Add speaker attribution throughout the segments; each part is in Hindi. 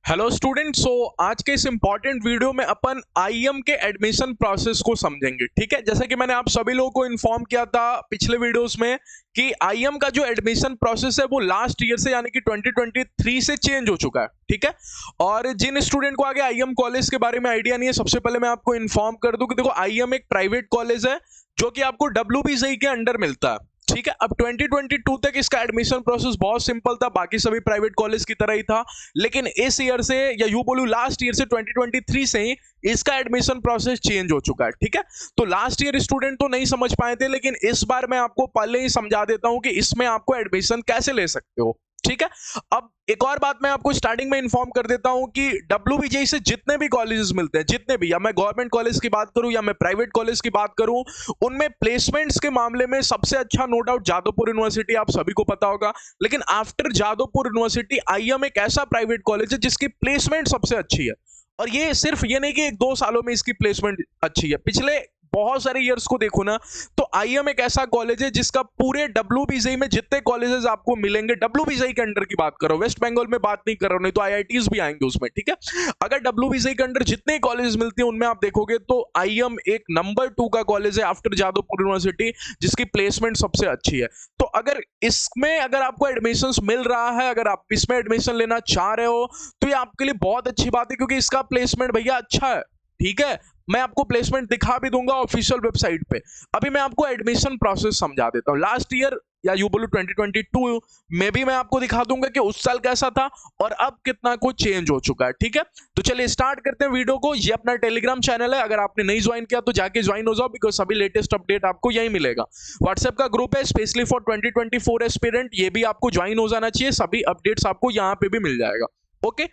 Speaker 1: Hello student. आज के इस इंपॉर्टेंट वीडियो में अपन आईएम के एडमिशन प्रोसेस को समझेंगे। ठीक है, जैसे कि मैंने आप सभी लोगों को इन्फॉर्म किया था पिछले वीडियोस में कि आईएम का जो एडमिशन प्रोसेस है वो लास्ट ईयर से यानी कि 2023 से चेंज हो चुका है। ठीक है, और जिन स्टूडेंट को आगे आईएम कॉलेज के बारे में आइडिया नहीं है, सबसे पहले मैं आपको इन्फॉर्म कर दूं कि देखो आईएम एक प्राइवेट कॉलेज है जो कि आपको डब्ल्यूबीजेई के अंडर मिलता है। ठीक है, अब 2022 तक इसका एडमिशन प्रोसेस बहुत सिंपल था, बाकी सभी प्राइवेट कॉलेज की तरह ही था। लेकिन इस ईयर से या यूं बोलूं लास्ट ईयर से 2023 से ही इसका एडमिशन प्रोसेस चेंज हो चुका है। ठीक है, तो लास्ट ईयर स्टूडेंट तो नहीं समझ पाए थे, लेकिन इस बार मैं आपको पहले ही समझा देता हूं कि इसमें आपको एडमिशन कैसे ले सकते हो। ठीक है, अब एक और बात मैं आपको स्टार्टिंग में इन्फॉर्म कर देता हूं कि डब्ल्यूबीजेई से जितने भी कॉलेजेस मिलते हैं, जितने भी, या मैं गवर्नमेंट कॉलेज की बात करूं या मैं प्राइवेट कॉलेज की बात करूं, उनमें प्लेसमेंट्स के मामले में सबसे अच्छा नो डाउट जादवपुर यूनिवर्सिटी, आप सभी को पता होगा। लेकिन आफ्टर जादवपुर यूनिवर्सिटी आईएम एक ऐसा प्राइवेट कॉलेज है जिसकी प्लेसमेंट सबसे अच्छी है। और ये सिर्फ ये नहीं कि एक दो सालों में इसकी प्लेसमेंट अच्छी है, पिछले बहुत सारे ईयर्स को देखो ना, तो आईएम एक ऐसा कॉलेज है जिसका पूरे डब्ल्यूबीजेई में जितने कॉलेजेस आपको मिलेंगे, डब्ल्यूबीजेई के अंडर की बात करो, वेस्ट बंगाल में बात नहीं कर रहा हूं, नहीं तो आईआईटीज भी आएंगे उसमें। ठीक है, अगर डब्ल्यूबीजेई के अंडर जितने कॉलेजेस मिलते हैं उनमें आप देखोगे तो आईएम एक नंबर 2 का कॉलेज है आफ्टर जादवपुर यूनिवर्सिटी, जिसकी प्लेसमेंट सबसे अच्छी है। तो अगर आपको एडमिशन मिल रहा है, अगर आप इसमें एडमिशन लेना चाह रहे हो, तो ये आपके लिए बहुत अच्छी बात है, क्योंकि इसका प्लेसमेंट भैया अच्छा है। ठीक है, मैं आपको प्लेसमेंट दिखा भी दूंगा ऑफिशियल वेबसाइट पे। अभी मैं आपको एडमिशन प्रोसेस समझा देता हूं। लास्ट ईयर या यू बोलो 2022 में भी मैं आपको दिखा दूंगा कि उस साल कैसा था और अब कितना कुछ चेंज हो चुका है। ठीक है, तो चलिए स्टार्ट करते हैं वीडियो को। ये अपना टेलीग्राम चैनल है, अगर आपने नहीं ज्वाइन किया तो जाके ज्वाइन हो जाओ, बिकॉज सभी लेटेस्ट अपडेट आपको यही मिलेगा। व्हाट्सएप का ग्रुप है स्पेशली फॉर 2024 एस्पिरेंट, ये भी आपको ज्वाइन हो जाना चाहिए, सभी अपडेट्स आपको यहाँ पे भी मिल जाएगा। ओके,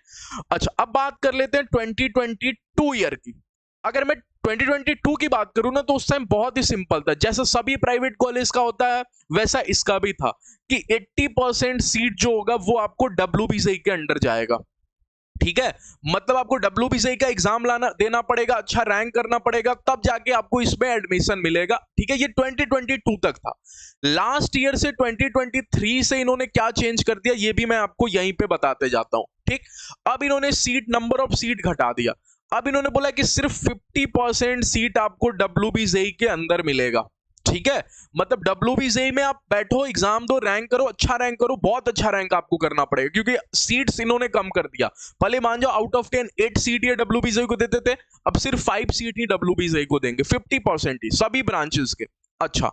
Speaker 1: अच्छा अब बात कर लेते हैं 2022 ईयर की। अगर मैं 2022 की बात करूं ना, तो उस टाइम बहुत ही सिंपल था, जैसा सभी प्राइवेट कॉलेज का होता है वैसा इसका भी था कि 80% सीट जो होगा वो आपको डब्ल्यूबीजेई के अंडर जाएगा। ठीक है, मतलब आपको डब्ल्यूबीजेई का एग्जाम लाना देना पड़ेगा, अच्छा रैंक करना पड़ेगा, तब जाके आपको इसमें एडमिशन मिलेगा। ठीक है, ये 2022 तक था। लास्ट ईयर से 2023 से इन्होंने क्या चेंज कर दिया ये भी मैं आपको यहीं पे बताते जाता हूं। ठीक, अब इन्होंने सीट नंबर ऑफ सीट घटा दिया। अब इन्होंने बोला कि सिर्फ 50% सीट आपको डब्ल्यूबीजेई के अंदर मिलेगा। ठीक है, मतलब डब्ल्यूबीजेई में आप बैठो, एग्जाम दो, रैंक करो, अच्छा रैंक करो, बहुत अच्छा रैंक आपको करना पड़ेगा, क्योंकि सीट्स इन्होंने कम कर दिया। भले मान जाओ आउट ऑफ 10 8 सीट ये डब्ल्यूबीजेई को देते थे, अब सिर्फ 5 सीट ही डब्ल्यूबीजेई को देंगे, 50% ही सभी ब्रांचेस के। अच्छा,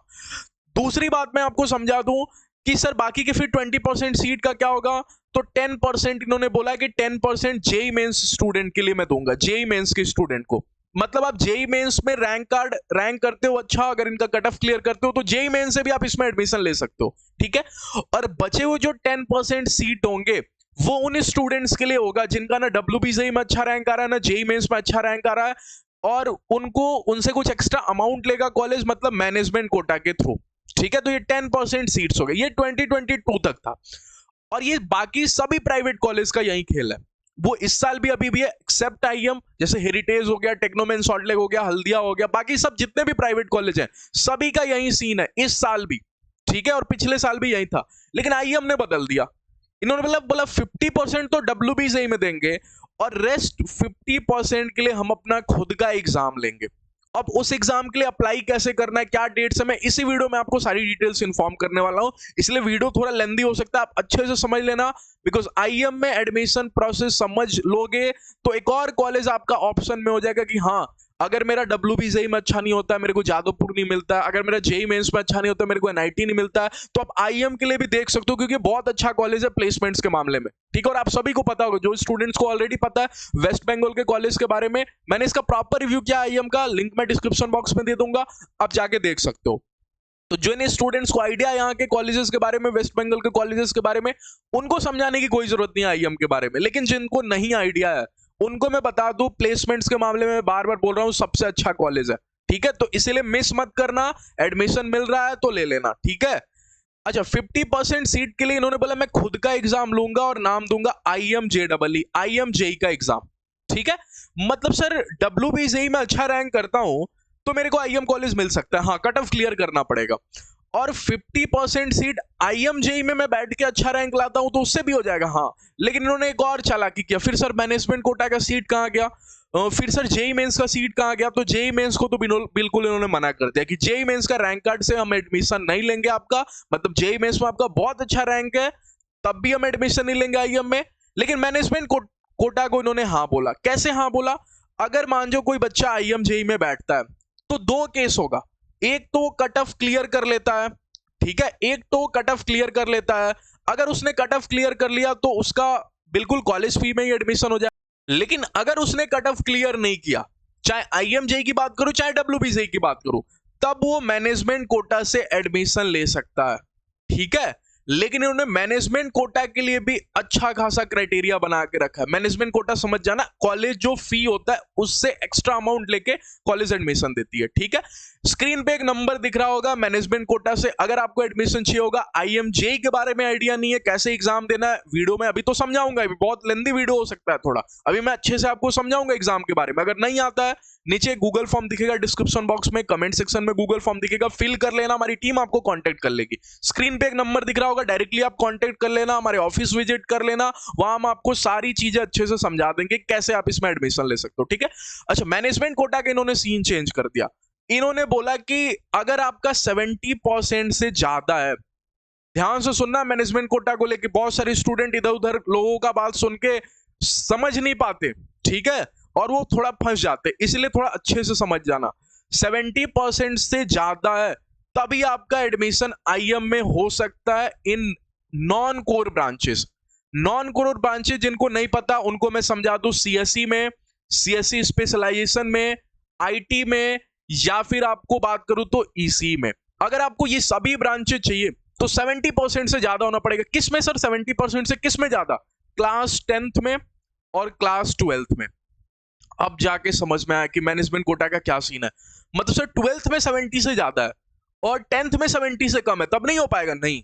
Speaker 1: दूसरी बात मैं आपको समझा दूं कि सर बाकी के फिर 20% सीट का क्या होगा। तो 10% इन्होंने बोला कि 10% जेई मेंस स्टूडेंट के लिए मैं दूंगा, जेई मेंस के स्टूडेंट को। मतलब आप जेई मेंस में रैंक करते हो अच्छा, अगर इनका कट ऑफ क्लियर करते हो तो जेई मेंस से भी आप इसमें एडमिशन ले सकते हो। ठीक है, और बचे हुए जो 10% सीट होंगे वो उन स्टूडेंट्स के लिए होगा जिनका ना डब्ल्यूबीजेई में अच्छा रैंक आ रहा है, ना जेई मेंस में अच्छा रैंक आ रहा है, और उनको उनसे कुछ एक्स्ट्रा अमाउंट लेगा कॉलेज, मतलब मैनेजमेंट कोटा के थ्रू। ठीक है, तो ये 10% सीट्स हो गए, ये 2022 तक था। और ये बाकी सभी प्राइवेट कॉलेज का यही खेल है, वो इस साल भी अभी भी है, एक्सेप्ट आईएम, जैसे हेरिटेज हो गया, टेक्नोमेन सॉल्टलेक हो गया, हल्दिया हो गया, बाकी सब जितने भी प्राइवेट कॉलेज हैं सभी का यही सीन है इस साल भी। ठीक है, और पिछले साल भी यही था, लेकिन आईएम ने बदल दिया। इन्होंने बोला 50% तो डब्ल्यूबीजेई में देंगे और रेस्ट 50% के लिए हम अपना खुद का एग्जाम लेंगे। अब उस एग्जाम के लिए अप्लाई कैसे करना है, क्या डेट्स है, मैं इसी वीडियो में आपको सारी डिटेल्स इन्फॉर्म करने वाला हूं, इसलिए वीडियो थोड़ा लेंदी हो सकता है, आप अच्छे से समझ लेना। बिकॉज आईएम में एडमिशन प्रोसेस समझ लोगे तो एक और कॉलेज आपका ऑप्शन में हो जाएगा कि हाँ, अगर मेरा डब्ल्यूबीजेई में अच्छा नहीं होता है, मेरे को जादवपुर नहीं मिलता है, अगर मेरा जेई मेंस में अच्छा नहीं होता है, मेरे को एनआईटी नहीं मिलता है, तो आप आईएम के लिए भी देख सकते हो, क्योंकि बहुत अच्छा कॉलेज है प्लेसमेंट्स के मामले में। ठीक है, और आप सभी को पता होगा, जो स्टूडेंट्स को ऑलरेडी पता है वेस्ट बंगाल के कॉलेज के बारे में, मैंने इसका प्रॉपर रिव्यू किया आईएम का, लिंक मैं डिस्क्रिप्शन बॉक्स में दे दूंगा, आप जाके देख सकते हो। तो जो इन स्टूडेंट्स को आइडिया यहाँ के कॉलेजेस के बारे में, वेस्ट बंगाल के कॉलेजेस के बारे में, उनको समझाने की कोई जरूरत नहीं है आईएम के बारे में। लेकिन जिनको नहीं आइडिया है उनको मैं बता दूं, प्लेसमेंट्स के मामले में बार बार बोल रहा हूं, सबसे अच्छा कॉलेज है। ठीक है, तो इसीलिए मिस मत करना, एडमिशन मिल रहा है तो ले लेना। ठीक है, अच्छा 50% सीट के लिए इन्होंने बोला मैं खुद का एग्जाम लूंगा और नाम दूंगा आईएम जेई, आईएम जेई का एग्जाम। ठीक है, मतलब सर डब्ल्यूबीजेई में अच्छा रैंक करता हूं तो मेरे को आईएम कॉलेज मिल सकता है, हाँ कट ऑफ क्लियर करना पड़ेगा। और 50% सीट आईएमजेई में मैं बैठ के अच्छा रैंक लाता हूं तो उससे भी हो जाएगा। हाँ, लेकिन इन्होंने एक और चालाकी किया, फिर सर मैनेजमेंट कोटा का सीट कहाँ गया, फिर सर जेई मेंस का सीट कहाँ गया, तो जेई मेंस को तो बिल्कुल इन्होंने मना कर दिया कि जेई मेंस का रैंक कार्ड से हम एडमिशन नहीं लेंगे आपका, मतलब जेई मेंस में आपका बहुत अच्छा रैंक है तब भी हम एडमिशन नहीं लेंगे आईएम में। लेकिन मैनेजमेंट कोटा को इन्होंने हाँ बोला। कैसे हाँ बोला, अगर मान जो कोई बच्चा आईएम जेई में बैठता है तो दो केस होगा, एक तो कट ऑफ क्लियर कर लेता है, ठीक है, एक तो कट ऑफ क्लियर कर लेता है, अगर उसने कट ऑफ क्लियर कर लिया तो उसका बिल्कुल कॉलेज फी में ही एडमिशन हो जाए। लेकिन अगर उसने कट ऑफ क्लियर नहीं किया, चाहे आईएमजेई की बात करूं चाहे डब्ल्यूबीजेई की बात करूं, तब वो मैनेजमेंट कोटा से एडमिशन ले सकता है, ठीक है। लेकिन इन्होंने मैनेजमेंट कोटा के लिए भी अच्छा खासा क्राइटेरिया बना के रखा है। मैनेजमेंट कोटा समझ जाना, कॉलेज जो फी होता है उससे एक्स्ट्रा अमाउंट लेके कॉलेज एडमिशन देती है, ठीक है। स्क्रीन पे एक नंबर दिख रहा होगा मैनेजमेंट कोटा से, अगर आपको एडमिशन चाहिए होगा, आईएमजेई के बारे में आइडिया नहीं है कैसे एग्जाम देना है, वीडियो में अभी तो समझाऊंगा, अभी बहुत लेंदी वीडियो हो सकता है थोड़ा, अभी मैं अच्छे से आपको समझाऊंगा एग्जाम के बारे में। अगर नहीं आता है, नीचे गूगल फॉर्म दिखेगा डिस्क्रिप्शन बॉक्स में, कमेंट सेक्शन में गूगल फॉर्म दिखेगा, फिल कर लेना, हमारी टीम आपको कांटेक्ट कर लेगी। स्क्रीन पे एक नंबर दिख रहा होगा, डायरेक्टली आप कांटेक्ट कर लेना, हमारे ऑफिस विजिट कर लेना, वहां हम आपको सारी चीजें अच्छे से समझा देंगे कैसे आप इसमें एडमिशन ले सकते हो, ठीक है। अच्छा, मैनेजमेंट कोटा का इन्होंने सीन चेंज कर दिया। इन्होंने बोला कि अगर आपका 70% से ज्यादा है, ध्यान से सुनना, मैनेजमेंट कोटा को लेके बहुत सारे स्टूडेंट इधर उधर लोगों का बात सुन के समझ नहीं पाते, ठीक है, और वो थोड़ा फंस जाते, इसलिए थोड़ा अच्छे से समझ जाना। 70% से ज्यादा है तभी आपका एडमिशन आईएम में हो सकता है in non core branches. Non core branches जिनको नहीं पता उनको मैं समझा दूं, सीएसई में, सीएसई स्पेशलाइजेशन में, आईटी में, या फिर आपको बात करूं तो ईसी में। अगर आपको ये सभी ब्रांचेस चाहिए तो 70% से ज्यादा होना पड़ेगा। किस में सर 70% से किस में ज्यादा? क्लास 10th में और क्लास 12th में। अब जाके समझ में आया कि मैनेजमेंट कोटा का क्या सीन है। मतलब सर 12th में 70 से ज्यादा है और 10th में 70 से कम है, तब नहीं हो पाएगा? नहीं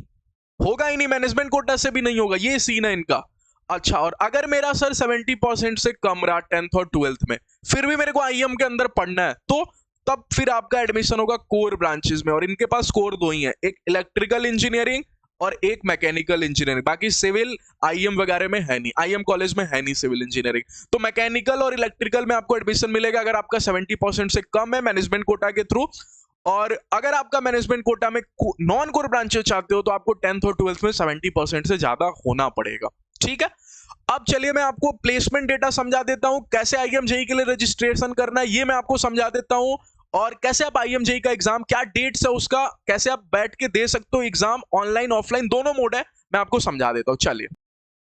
Speaker 1: होगा ही नहीं, मैनेजमेंट कोटा से भी नहीं होगा, ये सीन है इनका। अच्छा, और अगर मेरा सर 70% से कम रहा 10th और 12th में, फिर भी मेरे को आईएम के अंदर पढ़ना है, तो तब फिर आपका एडमिशन होगा कोर ब्रांचेस में। और इनके पास कोर दो ही है, एक इलेक्ट्रिकल इंजीनियरिंग और एक मैकेनिकल इंजीनियरिंग। बाकी सिविल आईएम वगैरह में है नहीं, आईएम कॉलेज में है नहीं सिविल इंजीनियरिंग। तो मैकेनिकल और इलेक्ट्रिकल में आपको एडमिशन मिलेगा अगर आपका 70% से कम है मैनेजमेंट कोटा के थ्रू। और अगर आपका मैनेजमेंट कोटा में नॉन कोर ब्रांचेस चाहते हो तो आपको 10th और 12th में 70% से ज्यादा होना पड़ेगा, ठीक है। अब चलिए मैं आपको प्लेसमेंट डेटा समझा देता हूं, कैसे आईएमजेई के लिए रजिस्ट्रेशन करना है ये मैं आपको समझा देता हूं, और कैसे आप आईएमजेई का एग्जाम, क्या डेट्स है उसका, कैसे आप बैठ के दे सकते हो एग्जाम, ऑनलाइन ऑफलाइन दोनों मोड है, मैं आपको समझा देता हूं। चलिए,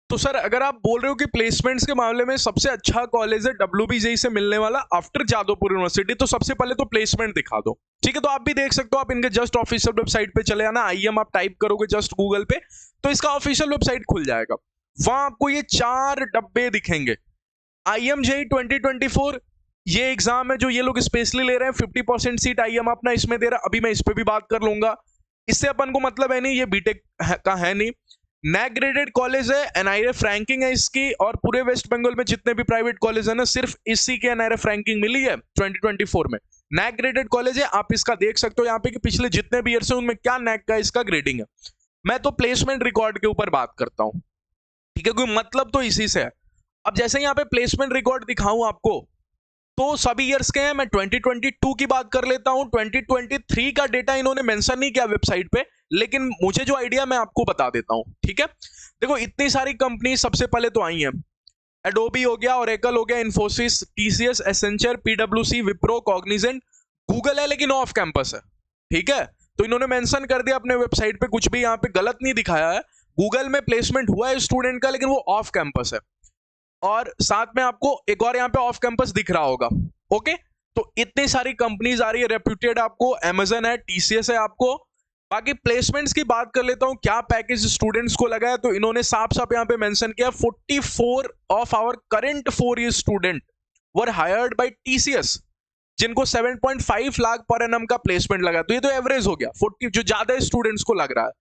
Speaker 1: तो सर अगर आप बोल रहे हो कि प्लेसमेंट्स के मामले में सबसे अच्छा कॉलेज है डब्ल्यूबीजेई से मिलने वाला आफ्टर जादवपुर यूनिवर्सिटी, तो सबसे पहले तो प्लेसमेंट दिखा दो, ठीक है। तो आप भी देख सकते हो, आप इनके जस्ट ऑफिशियल वेबसाइट पे चले आना, आईएम आप टाइप करोगे जस्ट गूगल पे तो इसका ऑफिशियल वेबसाइट खुल जाएगा। वहां आपको ये 4 डब्बे दिखेंगे। आईएमजेई 2024 ये एग्जाम है जो ये लोग स्पेशली ले रहे हैं, 50% सीट आईएम अपना इसमें दे रहा है, अभी मैं इस पे भी बात कर लूंगा, इससे अपन को मतलब है नहीं, ये बीटेक का है नहीं। नैक ग्रेडेड कॉलेज है, एनआईएफ रैंकिंग है इसकी, और पूरे वेस्ट बंगाल में जितने भी प्राइवेट कॉलेज है ना, सिर्फ इसी के एनआईएफ रैंकिंग मिली है 2024 में। नैक ग्रेडेड कॉलेज है, आप इसका देख सकते हो यहाँ पे कि पिछले जितने भी ईयर्स है उनमें क्या नैक का इसका ग्रेडिंग है। मैं तो प्लेसमेंट रिकॉर्ड के ऊपर बात करता हूँ, ठीक है, कोई मतलब तो इसी से है। अब जैसे यहाँ पे प्लेसमेंट रिकॉर्ड दिखाऊं आपको, तो सभी ईयर्स के हैं, मैं 2022 की बात कर लेता हूं। 2023 का डेटा इन्होंने मेंशन नहीं किया वेबसाइट पे, लेकिन मुझे जो आइडिया मैं आपको बता देता हूं, ठीक है। देखो इतनी सारी कंपनी सबसे पहले तो आई हैं, एडोबी हो गया, ओरेकल हो गया, इन्फोसिस, टीसीएस, एसेंचर, पीडब्ल्यूसी, विप्रो, कॉग्निजेंट, गूगल है लेकिन ऑफ कैंपस है, ठीक है। तो इन्होंने मेंशन कर दिया अपने वेबसाइट पे, कुछ भी यहाँ पे गलत नहीं दिखाया है, गूगल में प्लेसमेंट हुआ है स्टूडेंट का लेकिन वो ऑफ कैंपस है। और साथ में आपको एक और यहाँ पे ऑफ कैंपस दिख रहा होगा, ओके। तो इतनी सारी कंपनीज आ रही है, रेप्यूटेड, आपको अमेजन है, टीसीएस है आपको। बाकी प्लेसमेंट्स की बात कर लेता हूं, क्या पैकेज स्टूडेंट्स को लगा है, तो इन्होंने साफ साफ यहाँ पे मेंशन किया, 44 of our current 4 year student were hired by TCS, जिनको 7.5 लाख पर एनम का प्लेसमेंट लगा। तो ये तो एवरेज हो गया, 40 जो ज्यादा स्टूडेंट्स को लग रहा है।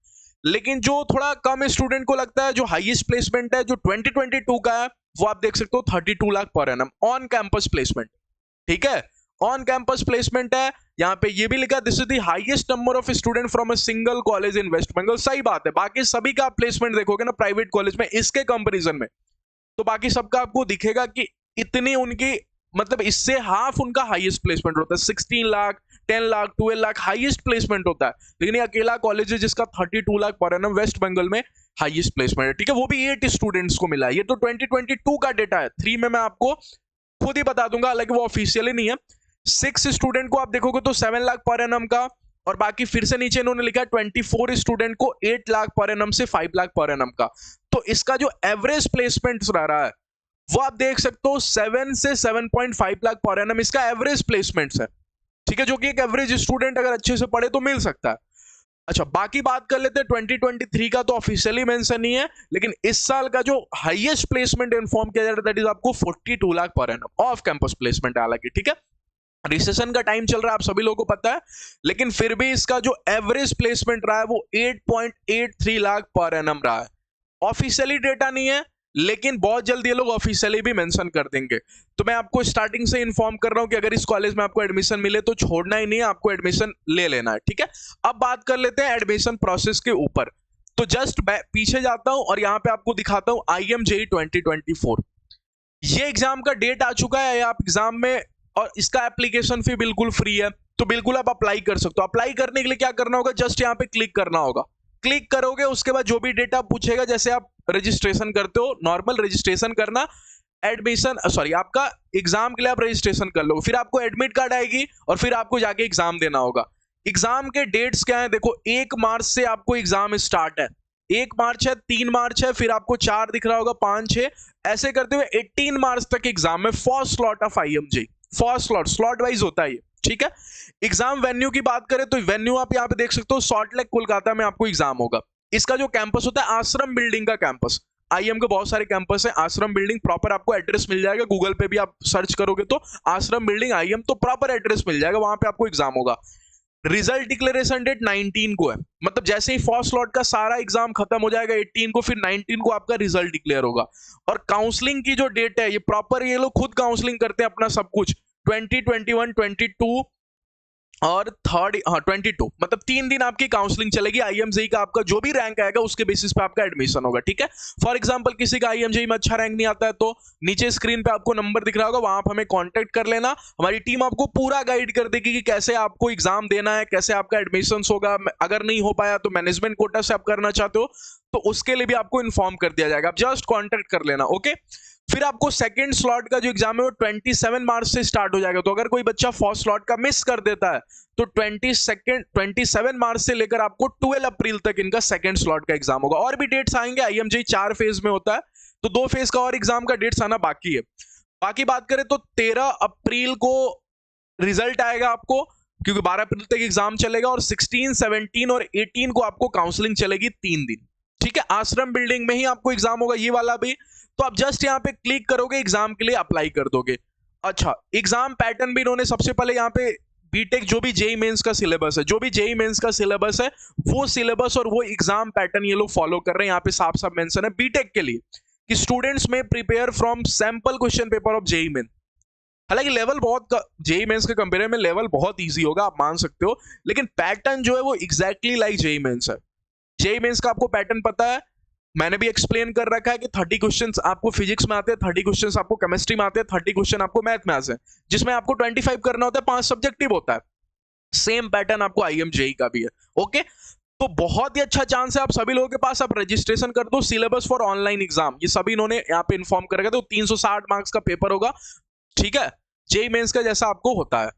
Speaker 1: लेकिन जो थोड़ा कम स्टूडेंट को लगता है, जो हाईएस्ट प्लेसमेंट है जो 2022 का है, वो आप देख सकते हो 32 lakh per annum on campus placement, ठीक है, ऑन कैंपस प्लेसमेंट है। यहाँ पे ये भी लिखा this is the highest number of student from a single college in West Bengal. सही बात है, बाकी सभी का प्लेसमेंट देखोगे ना प्राइवेट कॉलेज में इसके कंपैरिजन में, तो बाकी सबका आपको दिखेगा कि इतनी उनकी मतलब इससे हाफ उनका हाईएस्ट प्लेसमेंट होता है। 16 लाख, 10 लाख, 12 लाख हाईएस्ट प्लेसमेंट होता है, लेकिन ये अकेला कॉलेज है जिसका 32 lakh per annum waste Bengal में हाईएस्ट प्लेसमेंट है। ठीक है, वो भी 8 स्टूडेंट्स को मिला है। ये तो 2022 का डेटा है, 3 में मैं आपको खुद ही बता दूंगा, हालांकि वो ऑफिशियली नहीं है। 6 स्टूडेंट को आप देखोगे तो 7 लाख पर एनम का, और बाकी फिर से नीचे इन्होंने लिखा 24 स्टूडेंट को 8 लाख पर एनम से 5 लाख पर एनम का। तो इसका जो एवरेज प्लेसमेंट रह रहा है वो आप देख सकते हो 7 से 7.5 लाख पर एनम इसका एवरेज प्लेसमेंट्स है। ठीक है, जो कि एक एवरेज स्टूडेंट अगर अच्छे से पढ़े तो मिल सकता है। अच्छा, बाकी बात कर लेते हैं 2023 का, तो ऑफिशियली मेंशन नहीं है, लेकिन इस साल का जो हाईएस्ट प्लेसमेंट इन्फॉर्म किया जा रहा है दैट इज आपको 42 lakh per annum off campus placement है। हालांकि ठीक है, रिसेशन का टाइम चल रहा है, आप सभी लोगों को पता है, लेकिन फिर भी इसका जो एवरेज प्लेसमेंट रहा है वो 8.83 लाख पर एनम रहा है। ऑफिशियली डेटा नहीं है, लेकिन बहुत जल्द ये लोग ऑफिशियली भी मेंशन कर देंगे। तो मैं आपको स्टार्टिंग से इन्फॉर्म कर रहा हूं कि अगर इस कॉलेज में आपको एडमिशन मिले तो छोड़ना ही नहीं है, आपको एडमिशन ले लेना है। ठीक है, अब बात कर लेते हैं एडमिशन प्रोसेस के ऊपर। तो जस्ट पीछे जाता हूं और यहां पे आपको दिखाता हूं IMJEE 2024। ये एग्जाम का डेट आ चुका है, आप एग्जाम में, और इसका एप्लीकेशन फी बिल्कुल फ्री है, तो बिल्कुल आप अप्लाई कर सकते हो। अप्लाई करने के लिए क्या करना होगा, जस्ट यहाँ पे क्लिक करना होगा। क्लिक करोगे उसके बाद जो भी डेटा पूछेगा, जैसे आप रजिस्ट्रेशन करते हो नॉर्मल रजिस्ट्रेशन करना, एडमिशन सॉरी आपका एग्जाम के लिए आप रजिस्ट्रेशन कर लो, फिर आपको एडमिट कार्ड आएगी और फिर आपको जाके एग्जाम देना होगा। एग्जाम के डेट्स क्या है, देखो 1 मार्च से आपको एग्जाम स्टार्ट है, 1 मार्च है, 3 मार्च है, फिर आपको 4 दिख रहा होगा, 5, 6 ऐसे करते हुए 18 मार्च तक एग्जाम है। First slot of IMJEE, first slot wise होता है ये। ठीक है, एग्जाम वेन्यू की बात करें तो वेन्यू आप यहाँ पे देख सकते हो, सॉल्ट लेक कोलकाता में आपको एग्जाम होगा। इसका जो कैंपस होता है आश्रम बिल्डिंग का कैंपस, IIM के बहुत सारे कैंपस है, आश्रम बिल्डिंग प्रॉपर आपको एड्रेस मिल जाएगा, गूगल पे भी आप सर्च करोगे तो आश्रम बिल्डिंग IIM तो प्रॉपर एड्रेस मिल जाएगा, वहां पे आपको एग्जाम होगा। रिजल्ट डिक्लेरेशन डेट 19 को है, मतलब जैसे ही फर्स्ट स्लॉट का सारा एग्जाम खत्म हो जाएगा 18 को, फिर 19 को आपका रिजल्ट डिक्लेयर होगा। और काउंसलिंग की जो डेट है ये प्रॉपर, ये लोग खुद काउंसलिंग करते हैं अपना सब कुछ, 2021, 22 और 22, मतलब 3 दिन आपकी काउंसलिंग चलेगी। IMJEE का आपका जो भी रैंक आएगा उसके बेसिस पे आपका एडमिशन होगा। ठीक है, फॉर एग्जांपल किसी का IMJEE में अच्छा रैंक नहीं आता है तो नीचे स्क्रीन पे आपको नंबर दिख रहा होगा, वहां आप हमें कांटेक्ट कर लेना, हमारी टीम आपको पूरा गाइड कर देगी कि कैसे आपको एग्जाम देना है, कैसे आपका एडमिशन होगा। अगर नहीं हो पाया तो मैनेजमेंट कोटा से आप करना चाहते हो तो उसके लिए भी आपको इन्फॉर्म कर दिया जाएगा, आप जस्ट कॉन्टेक्ट कर लेना। ओके, फिर आपको सेकंड स्लॉट का जो एग्जाम है वो 27 मार्च से स्टार्ट हो जाएगा। तो अगर कोई बच्चा फर्स्ट स्लॉट का मिस कर देता है तो 27 मार्च से लेकर आपको 12 अप्रैल तक इनका सेकंड स्लॉट का एग्जाम होगा। और भी डेट्स आएंगे, IMJEE 4 फेज में होता है तो 2 फेज का और एग्जाम का डेट्स आना बाकी है। बाकी बात करें तो 13 अप्रैल को रिजल्ट आएगा आपको, क्योंकि 12 अप्रैल तक एग्जाम चलेगा, और 16, 17 और 18 को आपको काउंसलिंग चलेगी 3 दिन। ठीक है, आश्रम बिल्डिंग में ही आपको एग्जाम होगा ये वाला भी। तो आप जस्ट यहाँ पे क्लिक करोगे, एग्जाम के लिए अप्लाई कर दोगे। अच्छा, एग्जाम पैटर्न भी इन्होंने सबसे पहले यहाँ पे बीटेक जो भी JEE मेंस का सिलेबस है, जो भी JEE मेंस का सिलेबस है वो सिलेबस और वो एग्जाम पैटर्न ये लोग फॉलो कर रहे हैं। यहाँ पे साफ साफ मेंशन है बीटेक के लिए कि स्टूडेंट्स में prepare from sample question paper of JEE main. हालांकि लेवल बहुत JEE मेंस के कंपेरिजन में लेवल बहुत ईजी होगा, आप मान सकते हो, लेकिन पैटर्न जो है वो एग्जैक्टली लाइक JEE मेंस है। JEE मेंस का आपको पैटर्न पता है, मैंने भी एक्सप्लेन कर रखा है कि 30 क्वेश्चंस आपको फिजिक्स में आते हैं, 30 क्वेश्चंस आपको केमिस्ट्री में आते हैं, 30 क्वेश्चन आपको मैथ में आते हैं, जिसमें आपको 25 करना होता है, 5 सब्जेक्टिव होता है। सेम पैटर्न आपको IMJEE का भी है। ओके, तो बहुत ही अच्छा चांस है आप सभी लोगों के पास, आप रजिस्ट्रेशन कर दो। सिलेबस फॉर ऑनलाइन एग्जाम ये सभी इन्होंने यहाँ पे इन्फॉर्म कर रखा है, तो 360 मार्क्स का पेपर होगा। ठीक है, JEE मेंस का जैसा आपको होता है,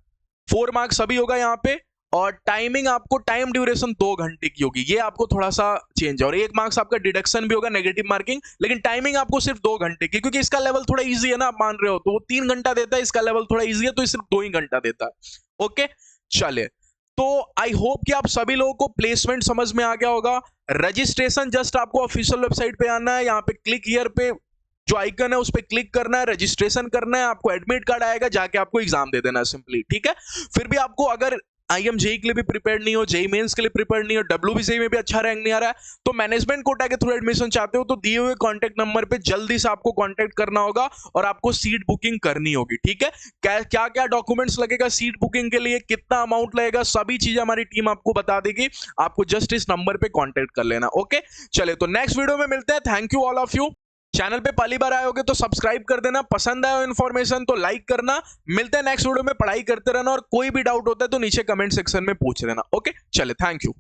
Speaker 1: 4 मार्क्स सभी होगा यहाँ पे, और टाइमिंग आपको टाइम ड्यूरेशन 2 घंटे की होगी, ये आपको थोड़ा सा चेंज है, और 1 मार्क्स आपका डिडक्शन भी होगा, नेगेटिव मार्किंग, लेकिन टाइमिंग आपको सिर्फ 2 घंटे की, क्योंकि इसका लेवल थोड़ा इजी है ना, आप मान रहे हो, तो वो 3 घंटा देता है, इसका लेवल थोड़ा इजी है तो सिर्फ 2 ही घंटा देता है। ओके, चलिए, तो आई होप कि आप सभी लोगों को प्लेसमेंट समझ में आ गया होगा। रजिस्ट्रेशन जस्ट आपको ऑफिशियल वेबसाइट पे आना है, यहाँ पे क्लिक हियर पे जो आइकन है उस पर क्लिक करना है, रजिस्ट्रेशन करना है, आपको एडमिट कार्ड आएगा, जाके आपको एग्जाम दे देना है सिंपली। ठीक है, फिर भी आपको अगर आईएम जेई के लिए भी प्रिपेयर नहीं हो, जेई मेंस के लिए प्रिपेयर नहीं हो, डब्ल्यूबीजेई में भी अच्छा रैंक नहीं आ रहा है, तो मैनेजमेंट कोटा के थ्रू एडमिशन चाहते हो तो दिए हुए कॉन्टैक्ट नंबर पे जल्दी से आपको कॉन्टैक्ट करना होगा और आपको सीट बुकिंग करनी होगी। ठीक है, क्या क्या डॉक्यूमेंट्स लगेगा सीट बुकिंग के लिए, कितना अमाउंट लगेगा, सभी चीजें हमारी टीम आपको बता देगी। आपको जस्ट इस नंबर पे कॉन्टैक्ट कर लेना। ओके, चले तो नेक्स्ट वीडियो में मिलते हैं। Thank you all of you. Channel पे पहली बार आए होगे तो सब्सक्राइब कर देना, पसंद आया इन्फॉर्मेशन तो लाइक करना। मिलते हैं नेक्स्ट वीडियो में, पढ़ाई करते रहना और कोई भी डाउट होता है तो नीचे कमेंट सेक्शन में पूछ देना। ओके, चले, थैंक यू।